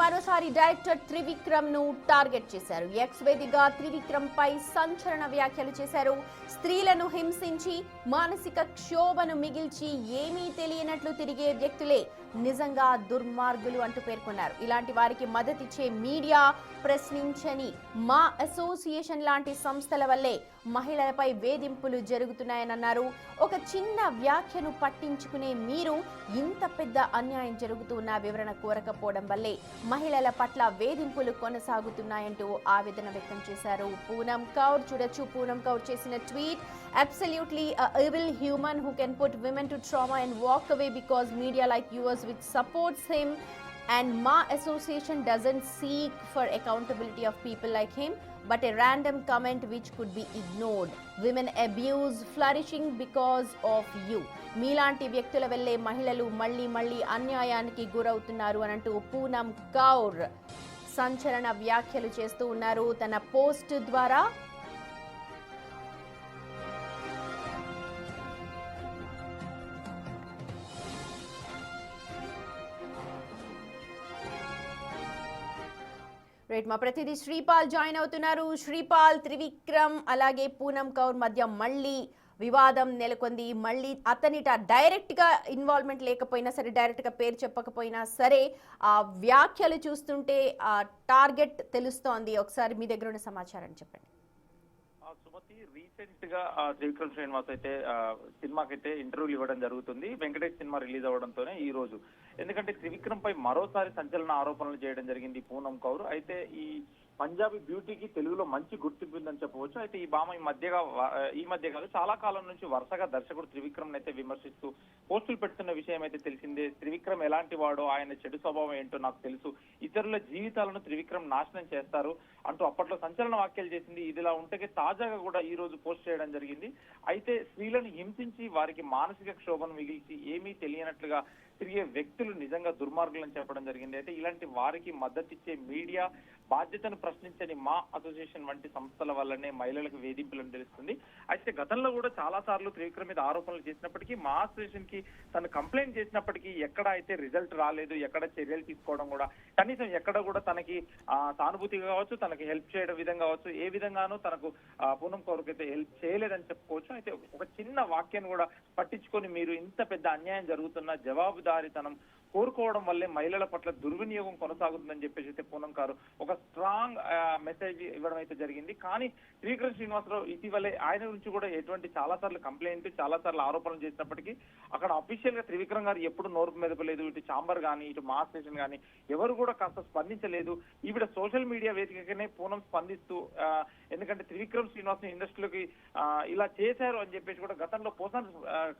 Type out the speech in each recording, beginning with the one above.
మరోసారి డైరెక్టర్ త్రివిక్రమ్ ను టార్గెట్ చేశారు. ఎక్స్ వేదికగా త్రివిక్రమ్ పై సంచలన వ్యాఖ్యలు చేశారు. స్త్రీలను హింసించి మానసిక క్షోభను మిగిల్చి ఏమీ తెలియనట్లు తిరిగే వ్యక్తులే నిజంగా దుర్మార్గులు అంటూ పేర్కొన్నారు. ఇలాంటి వారికి మద్దతిచ్చే మీడియా, ప్రశ్నించని మా అసోసియేషన్ లాంటి సంస్థల వల్లే మహిళలపై వేధింపులు జరుగుతున్నాయన్నారు. ఒక చిన్న వ్యాఖ్యను పట్టించుకునే మీరు ఇంత పెద్ద అన్యాయం జరుగుతున్న వివరణ కోరకపోవడం వల్లే మహిళల పట్ల వేధింపులు కొనసాగుతున్నాయంటూ ఆవేదన వ్యక్తం చేశారు. పూనం కౌర్ చూడొచ్చు. పూనం కౌర్ చేసిన tweet, absolutely a evil human who can put women to trauma and walk away because media like yours which supports him and Ma Association doesn't seek for accountability of people like him but a random comment which could be ignored. Women abuse flourishing because of you. మీలాంటి వ్యక్తుల వల్లే మహిళలు మళ్ళీ అన్యాయానికి గురవుతున్నారు అనంటూ పూనం కౌర్ సంచలన వ్యాఖ్యలు చేస్తూ ఉన్నారు తన పోస్ట్ ద్వారా. రైట్, మా ప్రతినిధి శ్రీపాల్ జాయిన్ అవుతున్నారు. శ్రీపాల్, త్రివిక్రమ్ అలాగే పూనం కౌర్ మధ్య మళ్ళీ వివాదం నెలకొంది. మళ్ళీ అతనిట డైరెక్ట్ గా ఇన్వాల్వ్మెంట్ లేకపోయినా సరే, డైరెక్ట్ గా పేరు చెప్పకపోయినా సరే, ఆ వ్యాఖ్యలు చూస్తుంటే ఆ టార్గెట్ తెలుస్తోంది. ఒకసారి మీ దగ్గర ఉన్న సమాచారం చెప్పండి. సుమతి, రీసెంట్ గా త్రివిక్రమ్ శ్రీనివాస్ అయితే సినిమాకైతే ఇంటర్వ్యూలు ఇవ్వడం జరుగుతుంది. వెంకటేష్ సినిమా రిలీజ్ అవ్వడంతోనే ఈ రోజు. ఎందుకంటే త్రివిక్రమ్ పై మరోసారి సంచలన ఆరోపణలు చేయడం జరిగింది పూనం కౌర్. అయితే ఈ పంజాబీ బ్యూటీకి తెలుగులో మంచి గుర్తింపు ఉందని చెప్పవచ్చు. అయితే ఈ భామ ఈ మధ్య కాదు, చాలా కాలం నుంచి వరుసగా దర్శకుడు త్రివిక్రమ్ అయితే విమర్శిస్తూ పోస్టులు పెడుతున్న విషయం అయితే తెలిసిందే. త్రివిక్రమ్ ఎలాంటి వాడో, ఆయన చెడు స్వభావం ఏంటో నాకు తెలుసు, ఇతరుల జీవితాలను త్రివిక్రమ్ నాశనం చేస్తారు అంటూ అప్పట్లో సంచలన వ్యాఖ్యలు చేసింది. ఇదిలా ఉంటే తాజాగా కూడా ఈ రోజు పోస్ట్ చేయడం జరిగింది. అయితే స్త్రీలను హింసించి వారికి మానసిక క్షోభను మిగిల్చి ఏమీ తెలియనట్లుగా తిరిగే వ్యక్తులు నిజంగా దుర్మార్గులని చెప్పడం జరిగింది. అయితే ఇలాంటి వారికి మద్దతిచ్చే మీడియా, బాధ్యతను ప్రశ్నించని మా అసోసియేషన్ వంటి సంస్థల వల్లనే మహిళలకు వేధింపులను తెలుస్తుంది. అయితే గతంలో కూడా చాలా సార్లు త్రివిక్రమ్ మీద ఆరోపణలు చేసినప్పటికీ, మా అసోసియేషన్ కి తను కంప్లైంట్ చేసినప్పటికీ ఎక్కడ అయితే రిజల్ట్ రాలేదు, ఎక్కడ చర్యలు తీసుకోవడం కూడా, కనీసం ఎక్కడ కూడా తనకి సానుభూతిగా కావచ్చు, తనకి హెల్ప్ చేయడం విధంగా కావచ్చు, ఏ విధంగానూ తనకు పూనం కౌర్కి అయితే హెల్ప్ చేయలేదని చెప్పుకోవచ్చు. అయితే ఒక చిన్న వాక్యాన్ని కూడా పట్టించుకొని మీరు ఇంత పెద్ద అన్యాయం జరుగుతున్న జవాబుదారీతనం కోరుకోవడం వల్లే మహిళల పట్ల దుర్వినియోగం కొనసాగుతుందని చెప్పేసి అయితే పూనం కౌర్ ఒక స్ట్రాంగ్ మెసేజ్ ఇవ్వడం అయితే జరిగింది. కానీ త్రివిక్రమ్ శ్రీనివాసరావు ఇటీవలే ఆయన గురించి కూడా ఎటువంటి చాలా సార్లు కంప్లైంట్, చాలా సార్లు ఆరోపణలు చేసినప్పటికీ అక్కడ అఫీషియల్ గా త్రివిక్రమ్ గారు ఎప్పుడు నోరు మెదపలేదు. ఇటు ఛాంబర్ కానీ, ఇటు మా స్టేషన్ కానీ ఎవరు కూడా కాస్త స్పందించలేదు. ఈవిడ సోషల్ మీడియా వేదికగానే పూనం స్పందిస్తూ, ఎందుకంటే త్రివిక్రమ్ శ్రీనివాస్ ఇండస్ట్రీలోకి ఇలా చేశారు అని చెప్పేసి కూడా గతంలో పోసాన్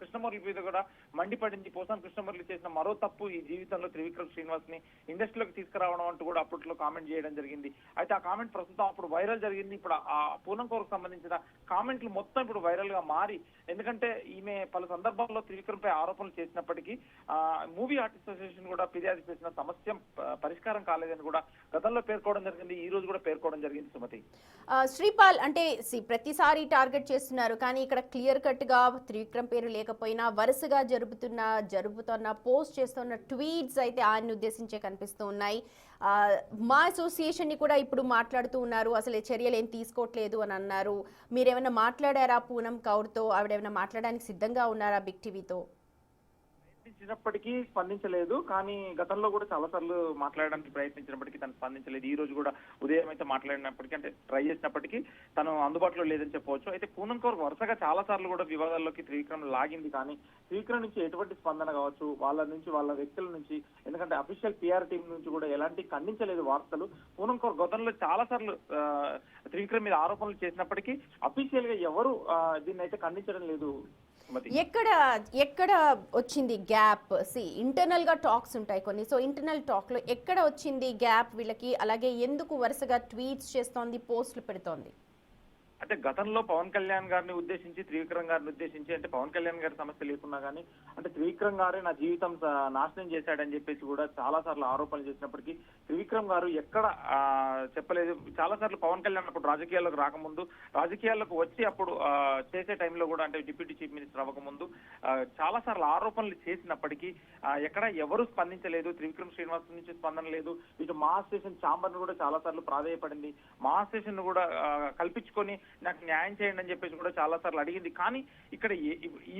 కృష్ణమురళి మీద కూడా మండిపడింది. పోసాన్ కృష్ణమురళి చేసిన మరో తప్పు ఈ జీవితంలో త్రివిక్రమ్ శ్రీనివాస్ ని ఇండస్ట్రీలోకి తీసుకురావడం అంటూ కూడా అప్పట్లో కామెంట్ చేయడం జరిగింది. అయితే ఆ కామెంట్ ప్రస్తుతం అప్పుడు వైరల్ జరిగింది. ఇప్పుడు ఆ పూనం కౌర్కు సంబంధించిన కామెంట్లు మొత్తం ఇప్పుడు వైరల్ గా మారి, ఎందుకంటే ఈమె పలు సందర్భాల్లో త్రివిక్రమ్ పై ఆరోపణలు చేసినప్పటికీ మూవీ ఆర్టిస్ట్ అసోసియేషన్ కూడా ఫిర్యాదు చేసిన సమస్య పరిష్కారం కాలేదని కూడా గతంలో పేర్కోవడం జరిగింది. ఈ రోజు కూడా పేర్కోవడం జరిగింది. సుమతి, శ్రీపాల్, అంటే ప్రతిసారి టార్గెట్ చేస్తున్నారు, కానీ ఇక్కడ క్లియర్ కట్ గా త్రివిక్రమ్ పేరు లేకపోయినా వరుసగా జరుగుతున్న పోస్ట్ చేస్తున్న ట్వీట్స్ అయితే ఆయన ఉద్దేశించే కనిపిస్తూ ఉన్నాయి. మా అసోసియేషన్ ని కూడా ఇప్పుడు మాట్లాడుతూ ఉన్నారు, అసలు చర్యలు ఏం తీసుకోవట్లేదు అని అన్నారు. మీరేమైనా మాట్లాడారా పూనం కౌర్తో? ఆవిడేమైనా మాట్లాడడానికి సిద్ధంగా ఉన్నారా బిగ్ టీవీతో? ప్రయత్నించినప్పటికీ స్పందించలేదు. కానీ గతంలో కూడా చాలా సార్లు మాట్లాడడానికి ప్రయత్నించినప్పటికీ తను స్పందించలేదు. ఈ రోజు కూడా ఉదయం అయితే మాట్లాడినప్పటికీ, అంటే ట్రై చేసినప్పటికీ తను అందుబాటులో లేదని చెప్పవచ్చు. అయితే పూనం కౌర్ వరుసగా చాలా సార్లు కూడా వివాదాల్లోకి త్రివిక్రమ్ లాగింది. కానీ త్రివిక్రమ్ నుంచి ఎటువంటి స్పందన కావచ్చు, వాళ్ళ వ్యక్తుల నుంచి, ఎందుకంటే అఫీషియల్ పిఆర్ టీం నుంచి కూడా ఎలాంటి ఖండించలేదు వార్తలు. పూనం కౌర్ గతంలో చాలా సార్లు త్రివిక్రమ్ మీద ఆరోపణలు చేసినప్పటికీ అఫీషియల్ గా ఎవరు దీన్ని అయితే ఖండించడం లేదు. ఎక్కడ వచ్చింది గ్యాప్? ఇంటర్నల్ గా టాక్స్ ఉంటాయి కొన్ని, సో ఇంటర్నల్ టాక్ లో ఎక్కడ వచ్చింది గ్యాప్ వీళ్ళకి? అలాగే ఎందుకు వరుసగా ట్వీట్స్ చేస్తోంది, పోస్టులు పెడుతోంది? అంటే గతంలో పవన్ కళ్యాణ్ గారిని ఉద్దేశించి త్రివిక్రమ్ గారిని ఉద్దేశించి అంటే పవన్ కళ్యాణ్ గారి సమస్య లేకున్నా కానీ అంటే త్రివిక్రమ్ గారే నా జీవితం నాశనం చేశాడని చెప్పేసి కూడా చాలా సార్లు ఆరోపణలు చేసినప్పటికీ త్రివిక్రమ్ గారు ఎక్కడ చెప్పలేదు. చాలా సార్లు పవన్ కళ్యాణ్ అప్పుడు రాజకీయాల్లోకి రాకముందు, రాజకీయాల్లోకి వచ్చి అప్పుడు చేసే టైంలో కూడా అంటే డిప్యూటీ చీఫ్ మినిస్టర్ అవ్వకముందు చాలా సార్లు ఆరోపణలు చేసినప్పటికీ ఎక్కడ ఎవరు స్పందించలేదు. త్రివిక్రమ్ శ్రీనివాస్ నుంచి స్పందన లేదు. ఇటు మహా స్టేషన్ ఛాంబర్ ను కూడా చాలా సార్లు ప్రాధేయపడింది. మహా స్టేషన్ ను కూడా కల్పించుకొని నాకు న్యాయం చేయండి అని చెప్పేసి కూడా చాలా సార్లు అడిగింది. కానీ ఇక్కడ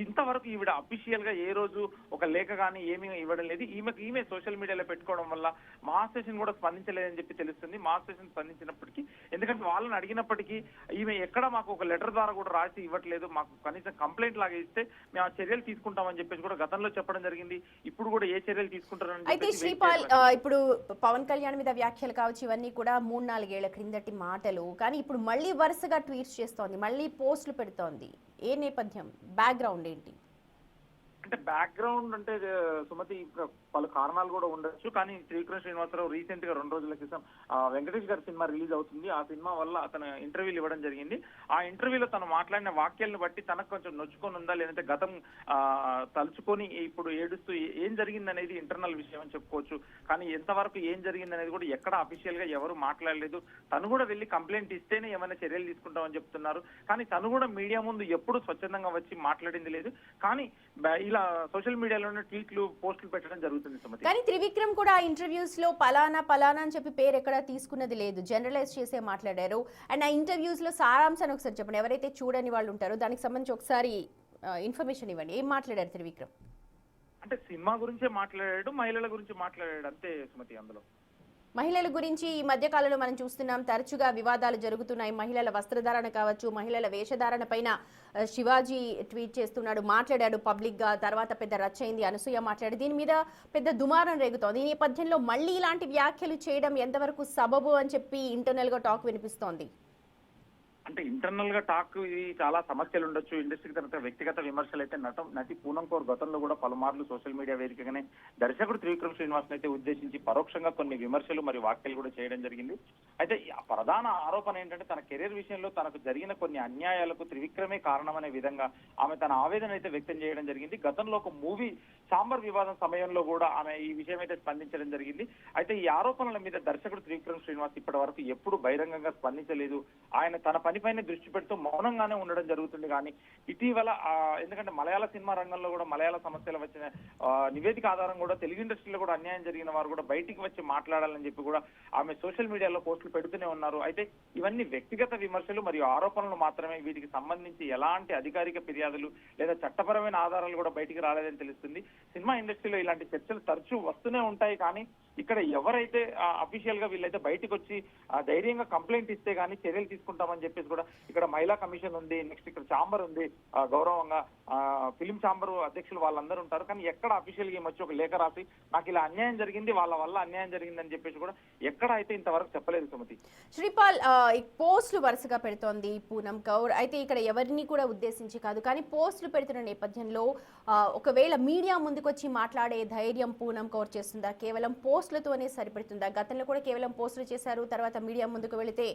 ఇంతవరకు ఈవిడ అఫీషియల్ గా ఏ రోజు ఒక లేఖ కానీ ఏమీ ఇవ్వడం లేదు. ఈమె సోషల్ మీడియాలో పెట్టుకోవడం వల్ల మహా స్టేషన్ కూడా స్పందించలేదని చెప్పి తెలుస్తుంది. మహా స్టేషన్ స్పందించినప్పటికీ, ఎందుకంటే వాళ్ళని అడిగినప్పటికీ ఈమె ఎక్కడ మాకు ఒక లెటర్ ద్వారా కూడా రాసి ఇవ్వట్లేదు, మాకు కనీసం కంప్లైంట్ లాగా ఇస్తే మేము ఆ చర్యలు తీసుకుంటామని చెప్పేసి కూడా గతంలో చెప్పడం జరిగింది. ఇప్పుడు కూడా ఏ చర్యలు తీసుకుంటారని అయితే శ్రీపాల్, ఇప్పుడు పవన్ కళ్యాణ్ మీద వ్యాఖ్యలు కావచ్చు, ఇవన్నీ కూడా 3-4 ఏళ్ల క్రిందటి మాటలు. కానీ ఇప్పుడు మళ్ళీ వరుసగా ట్వీట్స్ చేస్తోంది, మళ్ళీ పోస్టులు పెడుతోంది. ఏ నేపథ్యం, బ్యాక్గ్రౌండ్ ఏంటి? అంటే బ్యాక్గ్రౌండ్ అంటే సుమతి పలు కారణాలు కూడా ఉండొచ్చు. కానీ త్రివిక్రమ్ శ్రీనివాసరావు రీసెంట్ గా 2 రోజుల క్రితం వెంకటేష్ గారి సినిమా రిలీజ్ అవుతుంది. ఆ సినిమా వల్ల అతను ఇంటర్వ్యూలు ఇవ్వడం జరిగింది. ఆ ఇంటర్వ్యూలో తను మాట్లాడిన వాక్యాలను బట్టి తనకు కొంచెం నొచ్చుకొని ఉందా, లేదంటే గతం తలుచుకొని ఇప్పుడు ఏడుస్తూ ఏం జరిగింది అనేది ఇంటర్నల్ విషయం అని చెప్పుకోవచ్చు. కానీ ఎంతవరకు ఏం జరిగింది అనేది కూడా ఎక్కడ అఫీషియల్ గా ఎవరు మాట్లాడలేదు. తను కూడా వెళ్ళి కంప్లైంట్ ఇస్తేనే ఏమైనా చర్యలు తీసుకుంటామని చెప్తున్నారు. కానీ తను కూడా మీడియా ముందు ఎప్పుడు స్వచ్ఛందంగా వచ్చి మాట్లాడింది లేదు. కానీ ఇలా సోషల్ మీడియాలోనే ట్వీట్లు, పోస్టులు పెట్టడం జరుగుతుంది. కానీ త్రివిక్రమ్ కూడా ఇంటర్వ్యూస్ లో పలానా అని చెప్పి పేరు ఎక్కడ తీసుకున్నది లేదు, జనరలైజ్ చేసే మాట్లాడారు. అండ్ ఆ ఇంటర్వ్యూస్ లో సారాంశాన్ని ఒకసారి చెప్పండి, ఎవరైతే చూడని వాళ్ళు ఉంటారో దానికి సంబంధించి ఒకసారి ఇన్ఫర్మేషన్ ఇవ్వండి. ఏం మాట్లాడారు త్రివిక్రమ్? అంటే సినిమా గురించే మాట్లాడాడు, మహిళల గురించి మాట్లాడాడు అంతే సుమతి. అందులో మహిళల గురించి ఈ మధ్య కాలంలో మనం చూస్తున్నాం, తరచుగా వివాదాలు జరుగుతున్నాయి. మహిళల వస్త్రధారణ కావచ్చు, మహిళల వేషధారణ పైన శివాజీ ట్వీట్ చేస్తున్నాడు, మాట్లాడాడు పబ్లిక్ గా. తర్వాత పెద్ద రచ్చ అయింది, అనసూయ మాట్లాడి దీని మీద పెద్ద దుమారం రేగుతోంది. ఈ నేపథ్యంలో మళ్ళీ ఇలాంటి వ్యాఖ్యలు చేయడం ఎంతవరకు సబబు అని చెప్పి ఇంటర్నల్ గా టాక్ వినిపిస్తోంది. అంటే ఇంటర్నల్ గా టాక్ ఇది చాలా సమస్యలు ఉండొచ్చు. ఇండస్ట్రీకి తర్వాత వ్యక్తిగత విమర్శలు అయితే నటి పూనం కౌర్ గతంలో కూడా పలుమార్లు సోషల్ మీడియా వేదికగానే దర్శకుడు త్రివిక్రమ్ శ్రీనివాస్ అయితే ఉద్దేశించి పరోక్షంగా కొన్ని విమర్శలు మరియు వ్యాఖ్యలు కూడా చేయడం జరిగింది. అయితే ప్రధాన ఆరోపణ ఏంటంటే తన కెరీర్ విషయంలో తనకు జరిగిన కొన్ని అన్యాయాలకు త్రివిక్రమే కారణమనే విధంగా ఆమె తన ఆవేదన అయితే వ్యక్తం చేయడం జరిగింది. గతంలో ఒక మూవీ చాంబర్ వివాదం సమయంలో కూడా ఆమె ఈ విషయం అయితే స్పందించడం జరిగింది. అయితే ఈ ఆరోపణల మీద దర్శకుడు త్రివిక్రమ్ శ్రీనివాస్ ఇప్పటి వరకు ఎప్పుడు బహిరంగంగా స్పందించలేదు. ఆయన తన పనిపైనే దృష్టి పెడుతూ మౌనంగానే ఉండడం జరుగుతుంది. కానీ ఇటీవల ఎందుకంటే మలయాళ సినిమా రంగంలో కూడా మలయాళ సమస్యలు వచ్చిన నివేదిక ఆధారం కూడా తెలుగు ఇండస్ట్రీలో కూడా అన్యాయం జరిగిన వారు కూడా బయటికి వచ్చి మాట్లాడాలని చెప్పి కూడా ఆమె సోషల్ మీడియాలో పోస్టులు పెడుతూనే ఉన్నారు. అయితే ఇవన్నీ వ్యక్తిగత విమర్శలు మరియు ఆరోపణలు మాత్రమే. వీటికి సంబంధించి ఎలాంటి అధికారిక ఫిర్యాదులు లేదా చట్టపరమైన ఆధారాలు కూడా బయటికి రాలేదని తెలుస్తుంది. సినిమా ఇండస్ట్రీలో ఇలాంటి చర్చలు తరచూ వస్తూనే ఉంటాయి. కానీ ఇక్కడ ఎవరైతే అఫీషియల్ గా వీళ్ళైతే బయటకు వచ్చి ధైర్యంగా కంప్లైంట్ ఇస్తే గానీ చర్యలు తీసుకుంటామని చెప్పేసి కూడా ఇక్కడ మహిళా కమిషన్ ఉంది, నెక్స్ట్ ఇక్కడ ఛాంబర్ ఉంది, గౌరవంగా ఫిలిం ఛాంబర్ అధ్యక్షులు వాళ్ళందరూ ఉంటారు. కానీ ఎక్కడ అఫీషియల్ గా వచ్చి ఒక లేఖ రాసి నాకు ఇలా అన్యాయం జరిగింది, వాళ్ళ వల్ల అన్యాయం జరిగిందని చెప్పేసి కూడా ఎక్కడ అయితే ఇంతవరకు చెప్పలేదు సుమతి. శ్రీపాల్, పోస్టులు వరుసగా పెడుతోంది పూనం కౌర్. అయితే ఇక్కడ ఎవరిని కూడా ఉద్దేశించి కాదు, కానీ పోస్టులు పెడుతున్న నేపథ్యంలో ఒకవేళ మీడియా ముందుకొచ్చి మాట్లాడే ధైర్యం పూనం కౌర్ చేస్తుందా, కేవలం పోస్టులతోనే సరిపెడుతుందా? గతంలో కూడా కేవలం పోస్టులు చేశారు, తర్వాత మీడియా ముందుకు వెళితే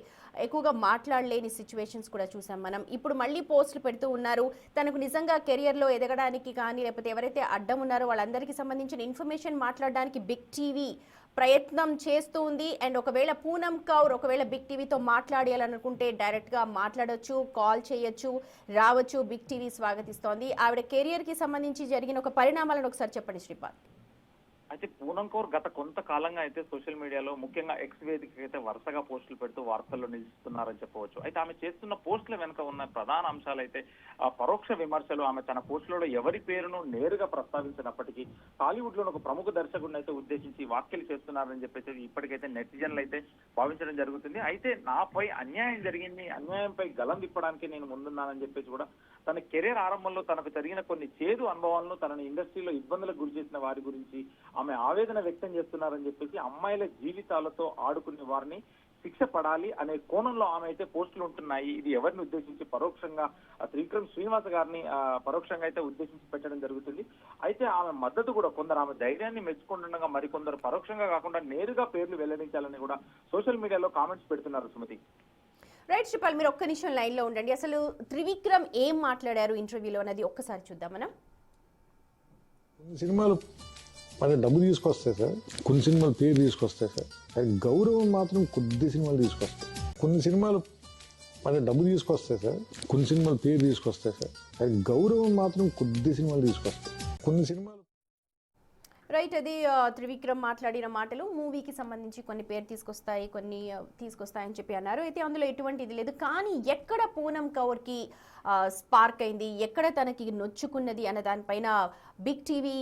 ఎక్కువగా మాట్లాడలేని సిచ్యువేషన్స్ కూడా చూసాం మనం. ఇప్పుడు మళ్ళీ పోస్టులు పెడుతూ ఉన్నారు. తనకు నిజంగా కెరియర్లో ఎదగడానికి కానీ లేకపోతే ఎవరైతే అడ్డం ఉన్నారో వాళ్ళందరికీ సంబంధించిన ఇన్ఫర్మేషన్ మాట్లాడడానికి బిగ్ టీవీ ప్రయత్నం చేస్తూ ఉంది. అండ్ ఒకవేళ పూనం కౌర్ ఒకవేళ బిగ్ టీవీతో మాట్లాడాలనుకుంటే డైరెక్ట్గా మాట్లాడొచ్చు, కాల్ చేయొచ్చు, రావచ్చు. బిగ్ టీవీ స్వాగతిస్తోంది. ఆవిడ కెరియర్కి సంబంధించి జరిగిన ఒక పరిణామాలను ఒకసారి చెప్పండి శ్రీపాల్. అయితే పూనం కౌర్ గత కొంతకాలంగా అయితే సోషల్ మీడియాలో ముఖ్యంగా ఎక్స్ వేదిక అయితే వరుసగా పోస్టులు పెడుతూ వార్తల్లో నిలుస్తున్నారని చెప్పవచ్చు. అయితే ఆమె చేస్తున్న పోస్టుల వెనుక ఉన్న ప్రధాన అంశాలు అయితే పరోక్ష విమర్శలు. ఆమె తన పోస్టులలో ఎవరి పేరును నేరుగా ప్రస్తావించినప్పటికీ టాలీవుడ్ లో ఒక ప్రముఖ దర్శకుడిని అయితే ఉద్దేశించి వ్యాఖ్యలు చేస్తున్నారని చెప్పేసి ఇప్పటికైతే నెటిజన్లు అయితే భావించడం జరుగుతుంది. అయితే నాపై అన్యాయం జరిగింది, అన్యాయంపై గలం తిప్పడానికి నేను ముందున్నానని చెప్పేసి కూడా తన కెరీర్ ఆరంభంలో తనకు జరిగిన కొన్ని చేదు అనుభవాలను, తనని ఇండస్ట్రీలో ఇబ్బందులకు గురి చేసిన వారి గురించి ఆమె ఆవేదన వ్యక్తం చేస్తున్నారని చెప్పేసి అమ్మాయిల జీవితాలతో ఆడుకునే వారిని శిక్ష పడాలి అనే కోణంలో ఆమె అయితే పోస్టులు ఉంటున్నాయి. ఇది ఎవరిని ఉద్దేశించి పరోక్షంగా త్రివిక్రమ్ శ్రీనివాస్ గారిని పరోక్షంగా అయితే ఉద్దేశించి పెట్టడం జరుగుతుంది. అయితే ఆమె మద్దతు కూడా కొందరు ఆమె ధైర్యాన్ని మెచ్చుకుంటుండగా మరికొందరు పరోక్షంగా కాకుండా నేరుగా పేర్లు వెల్లడించాలని కూడా సోషల్ మీడియాలో కామెంట్స్ పెడుతున్నారు సుమతి. రైట్ శ్రీపాల్, మీరు ఒక్క నిమిషం లైన్లో ఉండండి. అసలు త్రివిక్రమ్ ఏం మాట్లాడారు ఇంటర్వ్యూలో అన్నది ఒక్కసారి చూద్దాం మనం. కొన్ని సినిమాలు మన డబ్బు తీసుకొస్తాయి సార్, కొన్ని సినిమాలు పేరు తీసుకొస్తాయి సార్, కానీ గౌరవం మాత్రం కొద్ది సినిమాలు తీసుకొస్తాయి. కొన్ని సినిమాలు మన డబ్బు తీసుకొస్తాయి సార్, కొన్ని సినిమాలు పేరు తీసుకొస్తాయి సార్, కానీ గౌరవం మాత్రం కొద్ది సినిమాలు తీసుకొస్తాయి. కొన్ని సినిమాలు రైట్, అది త్రివిక్రమ్ మాట్లాడిన మాటలు. మూవీకి సంబంధించి కొన్ని పేరు తీసుకొస్తాయి, కొన్ని తీసుకొస్తాయని చెప్పి అన్నారు. అయితే అందులో ఎటువంటి ఇది లేదు. కానీ ఎక్కడ పూనం కౌర్కి స్పార్క్ అయింది, ఎక్కడ తనకి నొచ్చుకున్నది అన్న దానిపైన బిగ్ టీవీ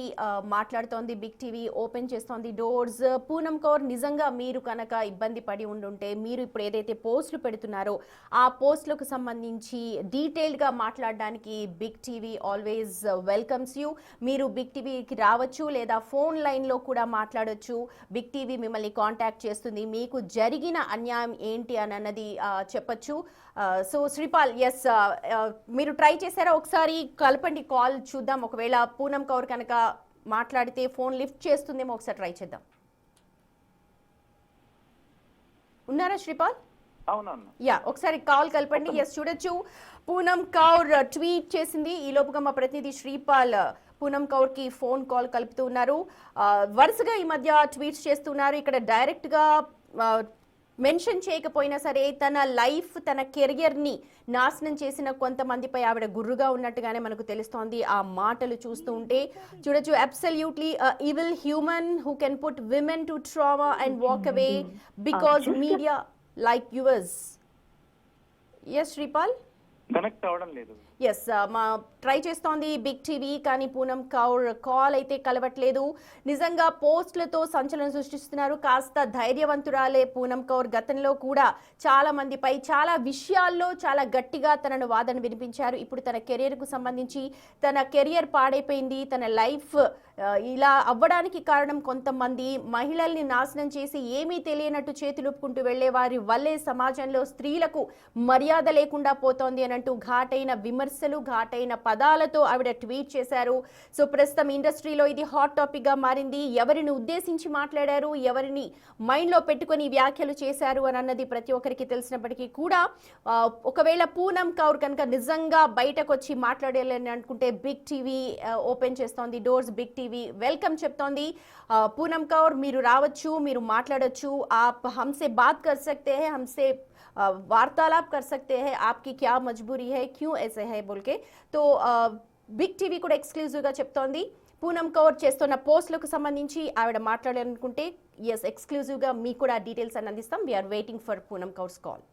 మాట్లాడుతోంది. బిగ్ టీవీ ఓపెన్ చేస్తోంది డోర్స్. పూనం కౌర్, నిజంగా మీరు కనుక ఇబ్బంది పడి ఉండుంటే, మీరు ఇప్పుడు ఏదైతే పోస్టులు పెడుతున్నారో ఆ పోస్టులకు సంబంధించి డీటెయిల్డ్గా మాట్లాడడానికి big TV always welcomes you. మీరు బిగ్ టీవీకి రావచ్చు, లేదా ఫోన్ లైన్లో కూడా మాట్లాడొచ్చు. బిగ్ టీవీ మిమ్మల్ని కాంటాక్ట్ చేస్తుంది, మీకు జరిగిన అన్యాయం ఏంటి అని అన్నది చెప్పచ్చు. సో శ్రీపాల్, ఎస్, మీరు ట్రై చేశారా? ఒకసారి కలపండి, కాల్ చూద్దాం. ఒకవేళ పూనం కౌర్ కనుక మాట్లాడితే ఫోన్ లిఫ్ట్ చేస్తుందేమో, ఒకసారి ట్రై చేద్దాం. ఉన్నారా శ్రీపాల్? అవునవును. యా, ఒకసారి కాల్ కలపండి. ఎస్, చూడొచ్చు పూనం కౌర్ ట్వీట్ చేసింది. ఈ లోపుగా మా ప్రతినిధి శ్రీపాల్ పూనం కౌర్ కి ఫోన్ కాల్ కలుపుతూ ఉన్నారు. వరుసగా ఈ మధ్య ట్వీట్స్ చేస్తున్నారు. ఇక్కడ డైరెక్ట్ గా మెన్షన్ చేయకపోయినా సరే తన లైఫ్, తన కెరియర్ని నాశనం చేసిన కొంతమందిపై ఆవిడ గుర్రుగా ఉన్నట్టుగానే మనకు తెలుస్తోంది ఆ మాటలు చూస్తూ ఉంటే. చూడొచ్చు, absolutely evil human who can put women to trauma and walk away because media like yours. Yes Sripal, connect అవ్వడం లేదు. ఎస్, మా ట్రై చేస్తోంది బిగ్ టీవీ, కానీ పూనం కౌర్ కాల్ అయితే కలవట్లేదు. నిజంగా పోస్టులతో సంచలనం సృష్టిస్తున్నారు. కాస్త ధైర్యవంతురాలే పూనం కౌర్. గతంలో కూడా చాలా మందిపై చాలా విషయాల్లో చాలా గట్టిగా తనను వాదన వినిపించారు. ఇప్పుడు తన కెరియర్కు సంబంధించి తన కెరియర్ పాడైపోయింది, తన లైఫ్ ఇలా అవ్వడానికి కారణం కొంతమంది మహిళల్ని నాశనం చేసి ఏమీ తెలియనట్టు చేతులుపుకుంటూ వెళ్లే వారి వల్లే సమాజంలో స్త్రీలకు మర్యాద లేకుండా పోతోంది అనంటూ ఘాటైన విమర్శలు, ఘాటైన పదాలతో ఆవిడ ట్వీట్ చేశారు. సో ప్రస్తుతం ఇండస్ట్రీలో ఇది హాట్ టాపిక్ గా మారింది. ఎవరిని ఉద్దేశించి మాట్లాడారు, ఎవరిని మైండ్ లో పెట్టుకుని వ్యాఖ్యలు చేశారు అని అన్నది ప్రతి ఒక్కరికి తెలిసినప్పటికీ కూడా ఒకవేళ పూనం కౌర్ కనుక నిజంగా బయటకు వచ్చి మాట్లాడాలని అనుకుంటే బిగ్ టీవీ ఓపెన్ చేస్తోంది డోర్స్. బిగ్ టీవీ వెల్కమ్ చెప్తోంది. పూనం కౌర్, మీరు రావచ్చు, మీరు మాట్లాడొచ్చు. आप हमसे बात कर सकते हैं, हमसे वार्तालाप कर सकते हैं, आपकी क्या मजबूरी है, क्यों ऐसे है बोल के. तो బిగ్ టీవీ కూడా ఎక్స్క్లూజివ్గా చెప్తోంది. పూనం కౌర్ చేస్తున్న పోస్టులకు సంబంధించి ఆవిడ మాట్లాడాలనుకుంటే ఎస్, ఎక్స్క్లూజివ్గా మీకు కూడా డీటెయిల్స్ అని అందిస్తాం. We're waiting for Poonam Kaur's call.